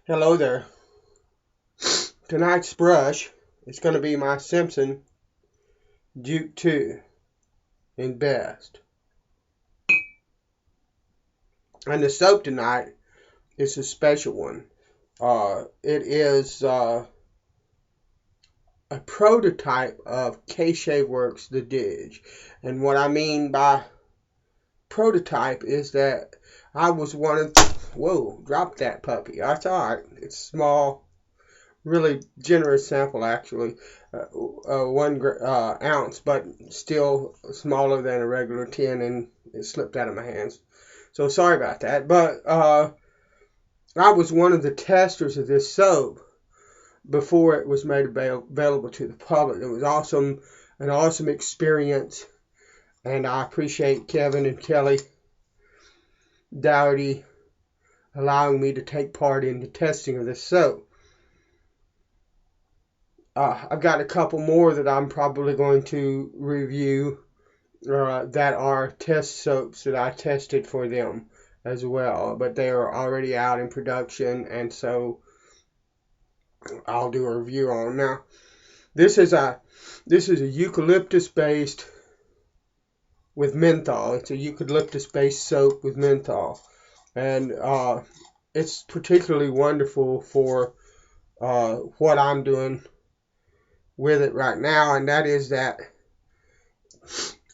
Hello there. Tonight's brush is going to be my Simpson Duke 2 in Best. And the soap tonight is a special one. It is a prototype of Worx The Didge. And what I mean by prototype is that I was one of... Whoa, drop that puppy. That's alright. It's small. Really generous sample, actually. 1 ounce, but still smaller than a regular tin, and it slipped out of my hands. So sorry about that. But I was one of the testers of this soap before it was made available to the public. It was an awesome experience, and I appreciate Kevin and Kelly Dougherty allowing me to take part in the testing of this soap. I've got a couple more that I'm probably going to review that are test soaps that I tested for them as well, but they are already out in production, and so I'll do a review on them. Now, this is a eucalyptus based with menthol. It's a eucalyptus based soap with menthol, and it's particularly wonderful for what I'm doing with it right now, and that is that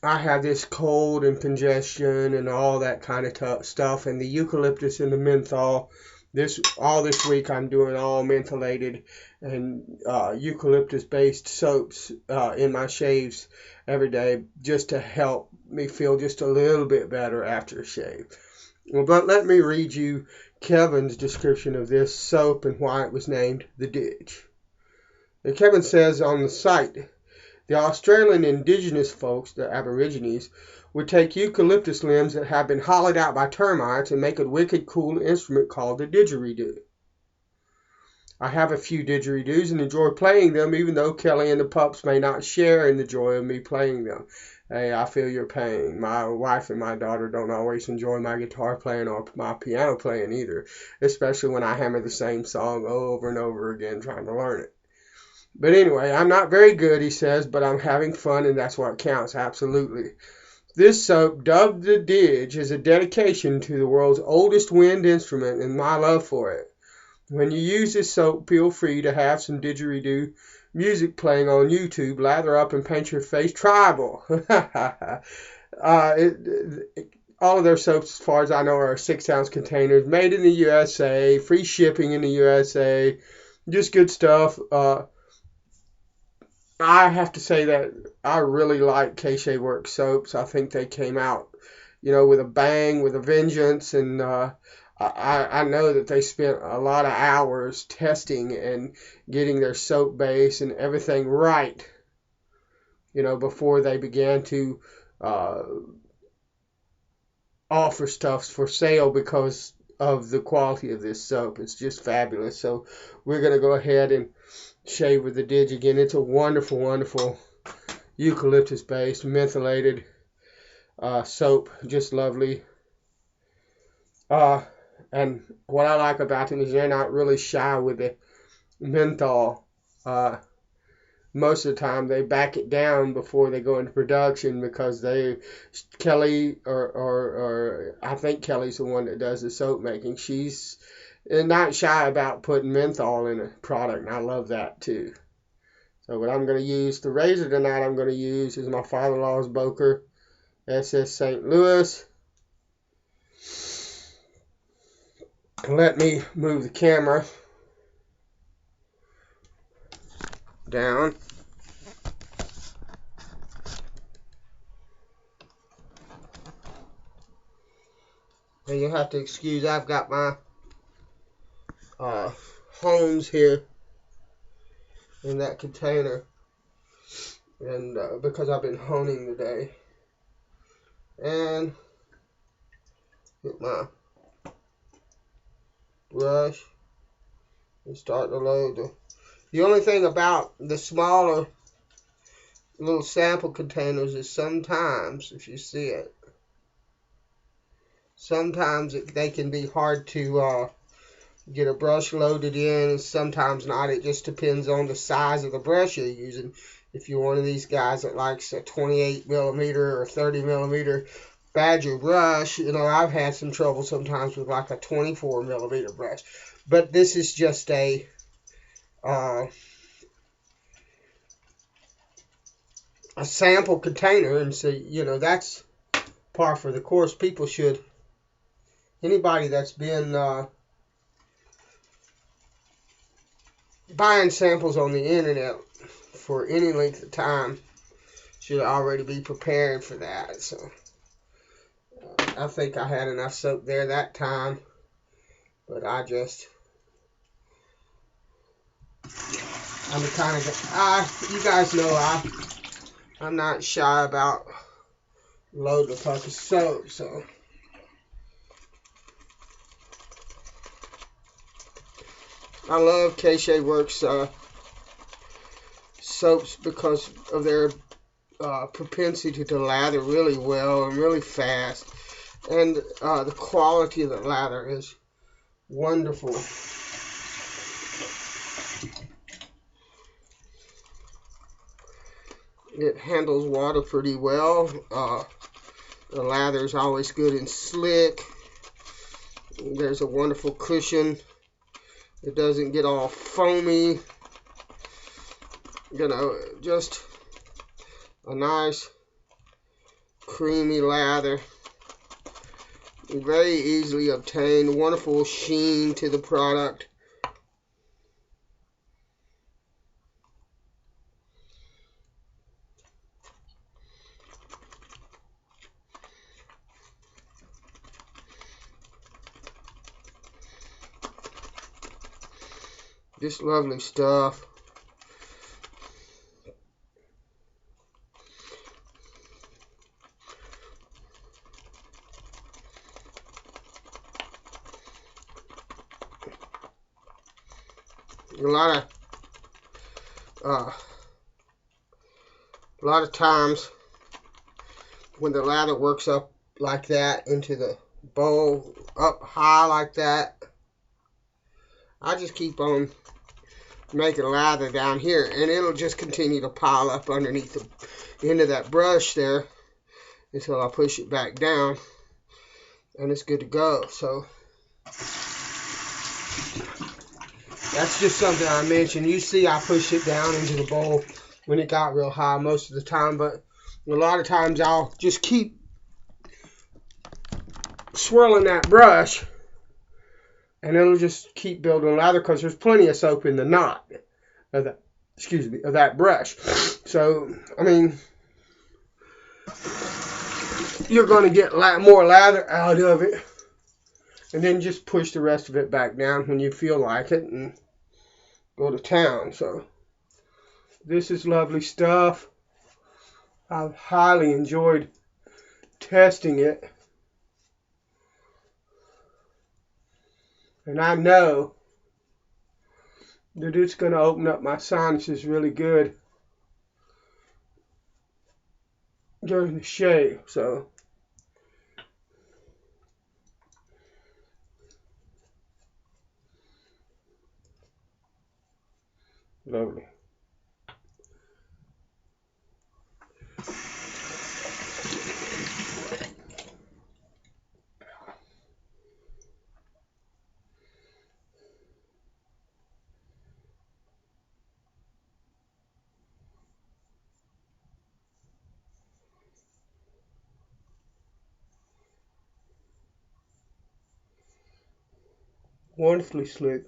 I have this cold and congestion and all that kind of stuff, and the eucalyptus and the menthol, all this week I'm doing all mentholated and eucalyptus based soaps in my shaves every day, just to help me feel just a little bit better after a shave. Well, but let me read you Kevin's description of this soap and why it was named the Didge. And Kevin says on the site, the Australian indigenous folks, the Aborigines, would take eucalyptus limbs that have been hollowed out by termites and make a wicked cool instrument called the didgeridoo. I have a few didgeridoos and enjoy playing them, even though Kelly and the pups may not share in the joy of me playing them. Hey, I feel your pain. My wife and my daughter don't always enjoy my guitar playing or my piano playing either, especially when I hammer the same song over and over again trying to learn it. But anyway, I'm not very good, he says, but I'm having fun, and that's what counts, absolutely. This soap, dubbed the Didge, is a dedication to the world's oldest wind instrument and my love for it. When you use this soap, feel free to have some didgeridoo music playing on YouTube. Lather up and paint your face tribal. All of their soaps, as far as I know, are 6-ounce containers, made in the USA, free shipping in the USA, just good stuff. I have to say that I really like Worx soaps. I think they came out, with a bang, with a vengeance, and I know that they spent a lot of hours testing and getting their soap base and everything right, before they began to offer stuff for sale because of the quality of this soap. It's just fabulous. So we're going to go ahead and shave with the Didge again. It's a wonderful, wonderful eucalyptus-based mentholated soap. Just lovely. And what I like about them is they're not really shy with the menthol. Most of the time they back it down before they go into production because Kelly, or I think Kelly's the one that does the soap making. She's not shy about putting menthol in a product, and I love that too. So what I'm going to use, the razor tonight I'm going to use is my father-in-law's Boker SS St. Louis. Let me move the camera down. And you'll have to excuse, I've got my homes here in that container, and because I've been honing today, and get my brush and start to load the only thing about the smaller little sample containers is sometimes, if you see it, sometimes they can be hard to get a brush loaded in, and sometimes not. It just depends on the size of the brush you're using. If you're one of these guys that likes a 28 millimeter or 30 millimeter Badger brush, you know, I've had some trouble sometimes with like a 24 millimeter brush. But this is just a sample container, and so, you know, that's par for the course. People should, anybody that's been buying samples on the internet for any length of time should already be prepared for that. So I think I had enough soap there that time, but I'm the kind of, you guys know I'm not shy about loading a puck of soap, so. I love Worx soaps because of their propensity to lather really well and really fast, and the quality of the lather is wonderful. It handles water pretty well. The lather is always good and slick. There's a wonderful cushion. It doesn't get all foamy. You know, just a nice creamy lather. Very easily obtained. Wonderful sheen to the product. Just lovely stuff. A lot of times when the lather works up like that into the bowl, up high like that, I just keep on making lather down here, and it'll just continue to pile up underneath the end of that brush there until I push it back down, and it's good to go. So that's just something I mentioned. You see I push it down into the bowl when it got real high most of the time, but a lot of times I'll just keep swirling that brush, and it'll just keep building lather because there's plenty of soap in the knot of that, of that brush. So, I mean, you're going to get more lather out of it, and then just push the rest of it back down when you feel like it and go to town. So, this is lovely stuff. I've highly enjoyed testing it. And I know that it's going to open up my sinuses really good during the shave. So, lovely. Wonderfully slick.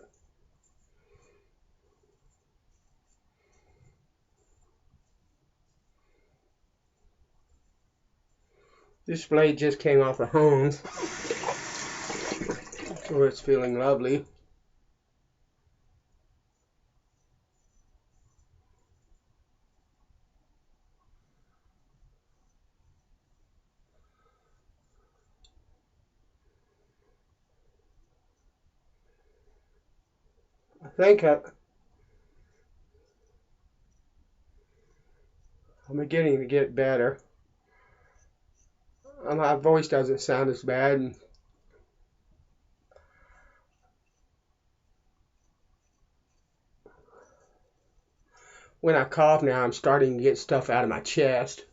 This blade just came off the hone, so it's feeling lovely. I think I'm beginning to get better. My voice doesn't sound as bad. when I cough now, I'm starting to get stuff out of my chest.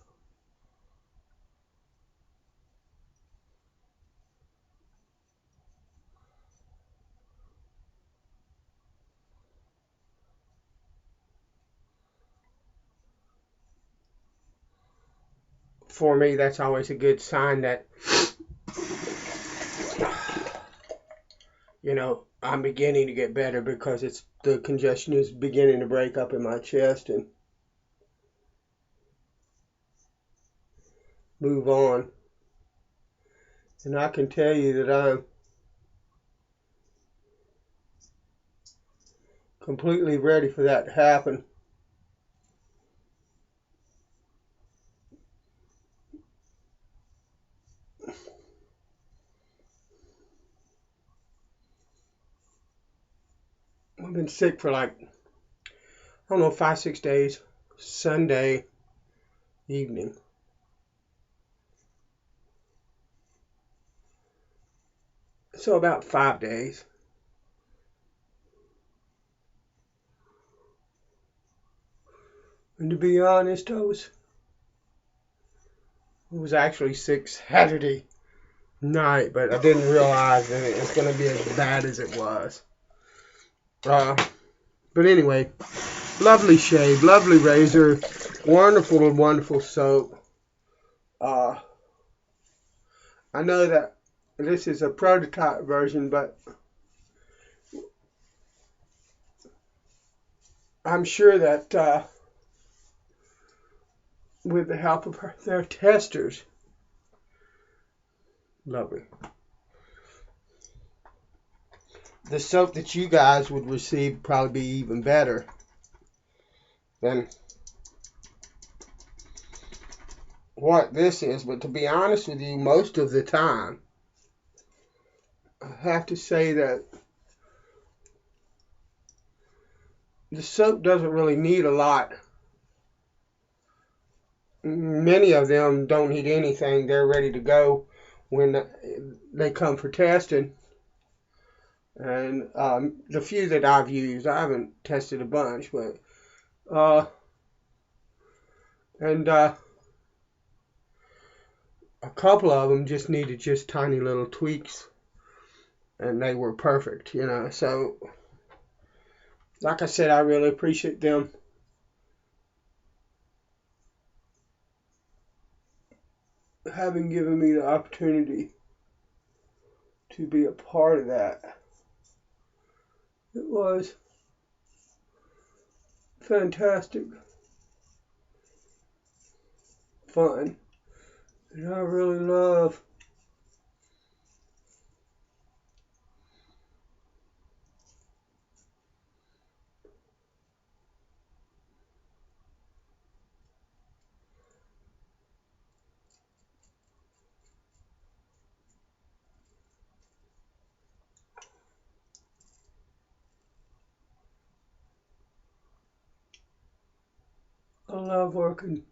For me, that's always a good sign that, you know, I'm beginning to get better, because the congestion is beginning to break up in my chest and move on. And I can tell you that I'm completely ready for that to happen. I've been sick for like, I don't know, 5-6 days. Sunday evening. So about 5 days. And to be honest, I was actually sick Saturday night, but I didn't realize that it was going to be as bad as it was. But anyway, lovely shave, lovely razor, wonderful, wonderful soap. I know that this is a prototype version, but I'm sure that with the help of their testers, lovely, the soap that you guys would receive would probably be even better than what this is. But to be honest with you, most of the time, I have to say that the soap doesn't really need a lot. Many of them don't need anything. They're ready to go when they come for testing. And the few that I've used, I haven't tested a bunch, but a couple of them just needed just tiny little tweaks, and they were perfect, you know. So, like I said, I really appreciate them having given me the opportunity to be a part of that. It was fantastic fun, and I really love working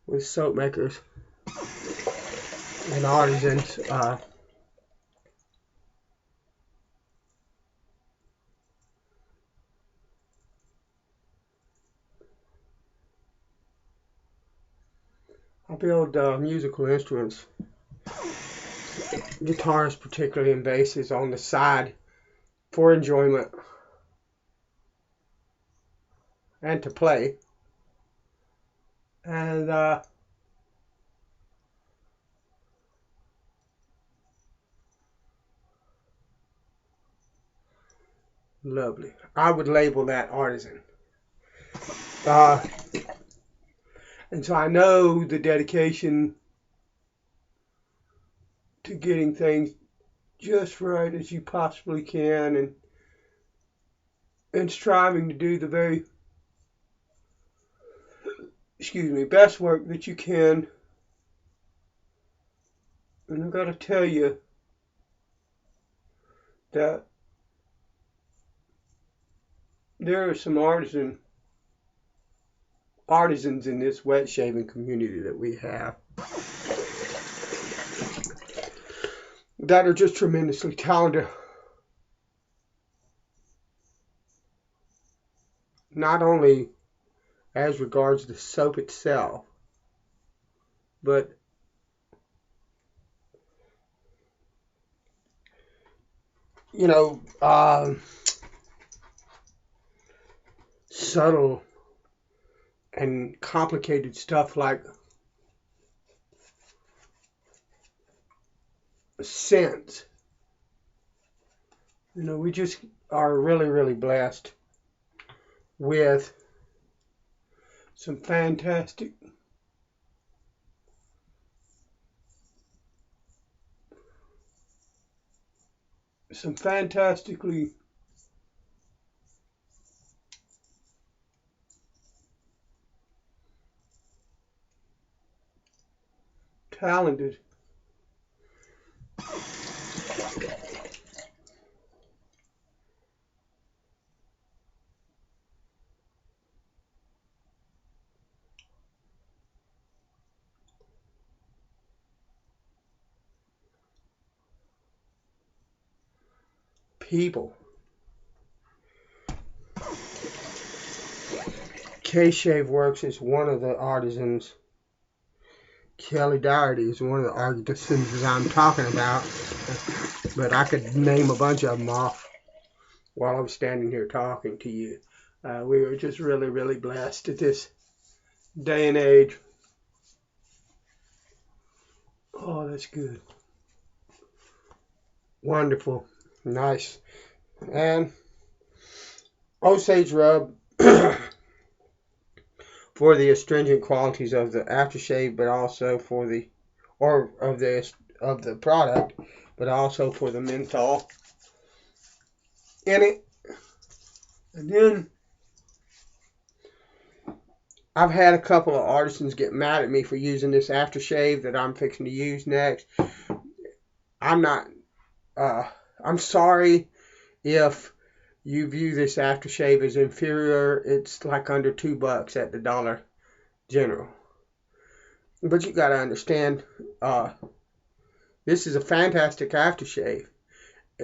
with soap makers and artisans. I build musical instruments, guitars particularly, and basses on the side for enjoyment and to play. And lovely. I would label that artisan. And so I know the dedication to getting things just right as you possibly can, and striving to do the very, best work that you can. And I've got to tell you that there are some artisans in this wet shaving community that we have that are just tremendously talented. Not only as regards the soap itself, but you know, subtle and complicated stuff like scents. You know, we just are really, really blessed with some fantastically talented people. K-Shave Works is one of the artisans. Kelly Doherty is one of the artisans that I'm talking about. But I could name a bunch of them off while I'm standing here talking to you. We were just really, really blessed at this day and age. Oh, that's good. Wonderful. Nice. And Osage rub for the astringent qualities of the aftershave, but also for the of the product, but also for the menthol in it. And then I've had a couple of artisans get mad at me for using this aftershave that I'm fixing to use next. I'm not. I'm sorry if you view this aftershave as inferior. It's like under $2 at the Dollar General. But you got to understand, this is a fantastic aftershave.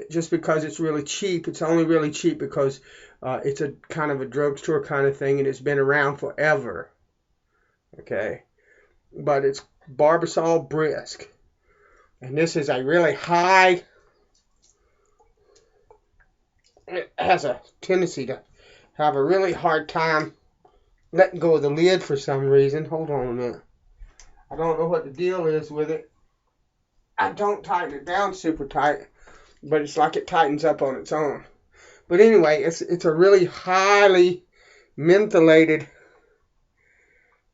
Just because it's really cheap, it's only really cheap because it's a kind of a drugstore kind of thing and it's been around forever. Okay. But it's Barbasol Brisk. And this is a really high. It has a tendency to have a really hard time letting go of the lid for some reason. Hold on a minute. I don't know what the deal is with it. I don't tighten it down super tight, but it's like it tightens up on its own. But anyway, it's a really highly mentholated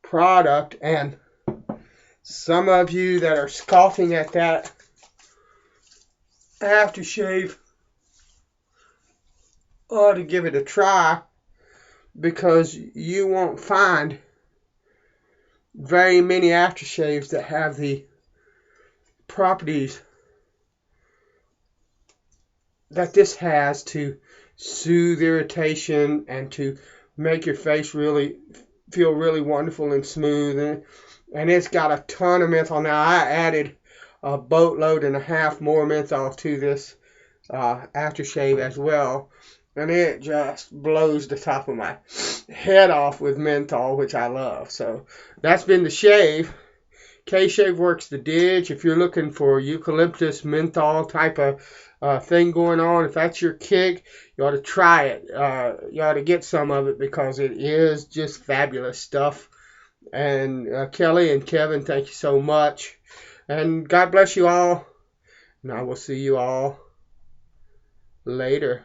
product, and some of you that are scoffing at that aftershave ought to give it a try, because you won't find very many aftershaves that have the properties that this has to soothe irritation and to make your face really feel really wonderful and smooth. And it's got a ton of menthol. Now, I added a boatload and a half more menthol to this aftershave as well, and it just blows the top of my head off with menthol, which I love. So that's been the shave. K-Shave Worx The Didge. If you're looking for eucalyptus menthol type of thing going on, if that's your kick, you ought to try it. You ought to get some of it, because it is just fabulous stuff. And Kelly and Kevin, thank you so much. And God bless you all. And I will see you all later.